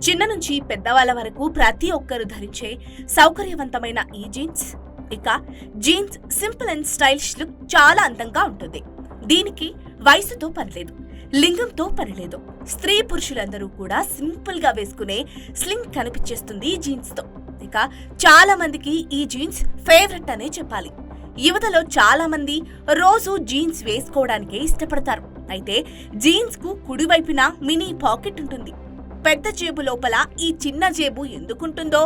చిన్న నుంచి పెద్దవాళ్ళ వరకు ప్రతి ఒక్కరు ధరించే సౌకర్యవంతమైన ఈ జీన్స్. ఇక jeans simple and stylish look చాలా అందంగా ఉంటుంది. దీనికి వయసుతో పనిలేదు, లింగంతో పనిలేదు. స్త్రీ పురుషులందరూ కూడా సింపుల్ గా వేసుకునే స్లింగ్ కనిపించేస్తుంది ఈ జీన్స్ తో. ఇక చాలా మందికి ఈ జీన్స్ ఫేవరెట్ అనే చెప్పాలి. యువతలో చాలా మంది రోజు జీన్స్ వేసుకోవడానికే ఇష్టపడతారు. అయితే జీన్స్ కు కుడివైపున మినీ పాకెట్ ఉంటుంది. పెద్ద జేబు లోపల ఈ చిన్న జేబు ఎందుకుంటుందో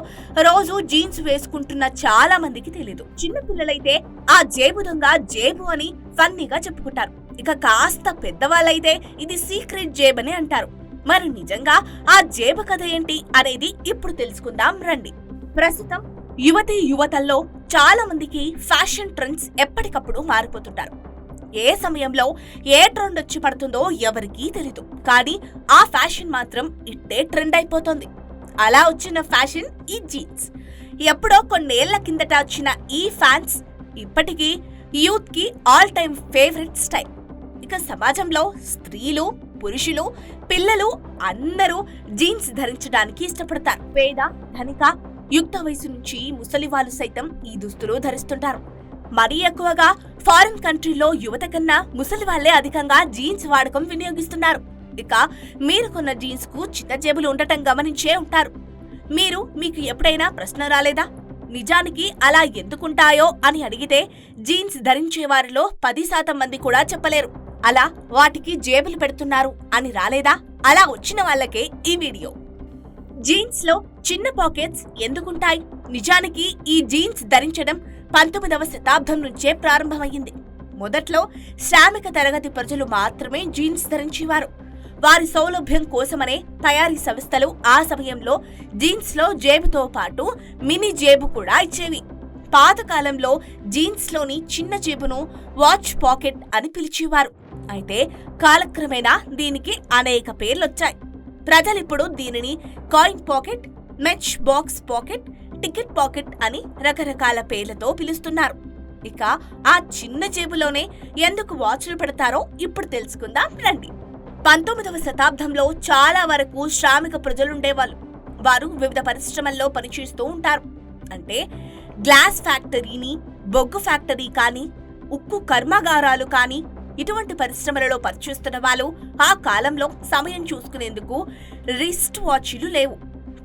రోజు జీన్స్ వేసుకుంటున్న చాలా మందికి తెలియదు. చిన్న పిల్లలైతే ఆ జేబు దొంగ జేబు అని ఫన్నీగా చెప్పుకుంటారు. ఇక కాస్త పెద్దవాళ్ళైతే ఇది సీక్రెట్ జేబ్ అని అంటారు. మరి నిజంగా ఆ జేబు కథ ఏంటి అనేది ఇప్పుడు తెలుసుకుందాం రండి. ప్రస్తుతం యువతల్లో చాలా మందికి ఫ్యాషన్ ట్రెండ్స్ ఎప్పటికప్పుడు మారిపోతుంటారు. ఏ సమయంలో ఏ ట్రెండ్ వచ్చి పడుతుందో ఎవరికీ తెలీదు. కానీ ఆ ఫ్యాషన్ మాత్రం ఇట్టే ట్రెండ్ అయిపోతుంది. అలా వచ్చిన ఫ్యాషన్ ఈ జీన్స్. ఎప్పుడో కొన్నేళ్ల కిందట వచ్చిన ఈ ఫ్యాన్స్ ఇప్పటికీ యూత్ కి ఆల్ టైమ్ ఫేవరెట్ స్టైల్. ఇక సమాజంలో స్త్రీలు, పురుషులు, పిల్లలు అందరూ జీన్స్ ధరించడానికి ఇష్టపడతారు. పేద, ధనిక, యుక్త వయసు నుంచి ముసలి వాళ్ళు సైతం ఈ దుస్తులు ధరిస్తుంటారు. మరీ ఎక్కువగా ఫారిన్ కంట్రీలో యువత కన్నా ముసలి వాళ్లే అధికంగా జీన్స్ వాడకం వినియోగిస్తున్నారు. ఇక మీరు కొన్న జీన్స్ కు చిన్న జేబులు ఉండటం గమనించే ఉంటారు. మీకు ఎప్పుడైనా ప్రశ్న రాలేదా? నిజానికి అలా ఎందుకుంటాయో అని అడిగితే జీన్స్ ధరించే వారిలో 10% మంది కూడా చెప్పలేరు. అలా వాటికి జేబులు పెడుతున్నారు అని రాలేదా? అలా వచ్చిన వాళ్ళకే ఈ వీడియో. జీన్స్ లో చిన్న పాకెట్స్ ఎందుకుంటాయి? నిజానికి ఈ జీన్స్ ధరించడం 19వ శతాబ్దం నుంచే ప్రారంభమయ్యింది. మొదట్లో శ్రామిక తరగతి ప్రజలు మాత్రమే జీన్స్ ధరించేవారు. వారి సౌలభ్యం కోసమనే తయారీ సంస్థలు ఆ సమయంలో జీన్స్ లో జేబుతో పాటు మినీ జేబు కూడా ఇచ్చేవి. పాతకాలంలో జీన్స్ లోని చిన్న జేబును వాచ్ పాకెట్ అని పిలిచేవారు. అయితే కాలక్రమేణా దీనికి అనేక పేర్లొచ్చాయి. ప్రజలిప్పుడు దీనిని coin pocket, match box pocket, ticket pocket అని రకరకాల పేర్లతో పిలుస్తున్నారు. ఇక ఆ చిన్న జేబులోనే ఎందుకు వాచ్లు పెడతారో ఇప్పుడు తెలుసుకుందాం రండి. 19వ శతాబ్దంలో చాలా వరకు శ్రామిక ప్రజలుండేవాళ్ళు. వారు వివిధ పరిశ్రమల్లో పనిచేస్తూ ఉంటారు. అంటే గ్లాస్ ఫ్యాక్టరీని, బొగ్గు ఫ్యాక్టరీ కానీ, ఉక్కు కర్మాగారాలు కానీ, ఇటువంటి పరిశ్రమలలో పనిచేస్తున్న వాళ్ళు ఆ కాలంలో సమయం చూసుకునేందుకు రిస్ట్ వాచీలు లేవు,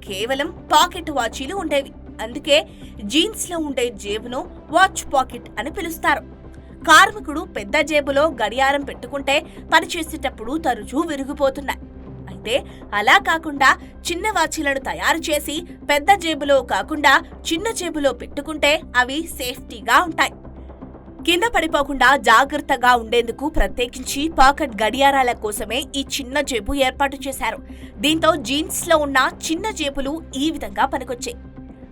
కేవలం పాకెట్ వాచీలు ఉండేవి. అందుకే జీన్స్ లో ఉండే జేబును వాచ్ పాకెట్ అని పిలుస్తారు. కార్మికుడు పెద్ద జేబులో గడియారం పెట్టుకుంటే పనిచేసేటప్పుడు తరచూ విరిగిపోతున్నాయి. అయితే అలా కాకుండా చిన్న వాచీలను తయారు చేసి పెద్ద జేబులో కాకుండా చిన్న జేబులో పెట్టుకుంటే అవి సేఫ్టీగా ఉంటాయి. కింద పడిపోకుండా జాగ్రత్తగా ఉండేందుకు ప్రత్యేకించి పాకెట్ గడియారాల కోసమే ఈ చిన్న జేబు ఏర్పాటు చేశారు. దీంతో జీన్స్ లో ఉన్న చిన్న జేబులు ఈ విధంగా పనికొచ్చాయి.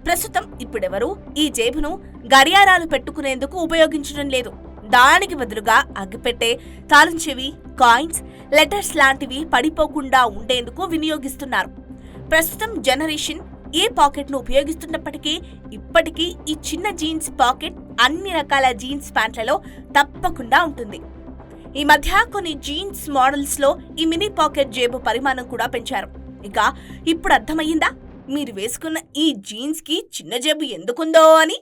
ప్రస్తుతం ఇప్పుడెవరూ ఈ జేబును గడియారాలు పెట్టుకునేందుకు ఉపయోగించడం లేదు. దానికి బదులుగా అగ్గిపెట్టే, తాళం చెవి, కాయిన్స్, లెటర్స్ లాంటివి పడిపోకుండా ఉండేందుకు వినియోగిస్తున్నారు. ప్రస్తుతం జనరేషన్ ఈ పాకెట్ ను ఉపయోగిస్తున్నప్పటికీ ఇప్పటికీ ఈ చిన్న జీన్స్ పాకెట్ అన్ని రకాల జీన్స్ ప్యాంట్లలో తప్పకుండా ఉంటుంది. ఈ మధ్య కొన్ని జీన్స్ మోడల్స్ లో ఈ మినీ పాకెట్ జేబు పరిమాణం కూడా పెంచారు. ఇక ఇప్పుడు అర్థమయ్యిందా మీరు వేసుకున్న ఈ జీన్స్ కి చిన్న జేబు ఎందుకుందో అని?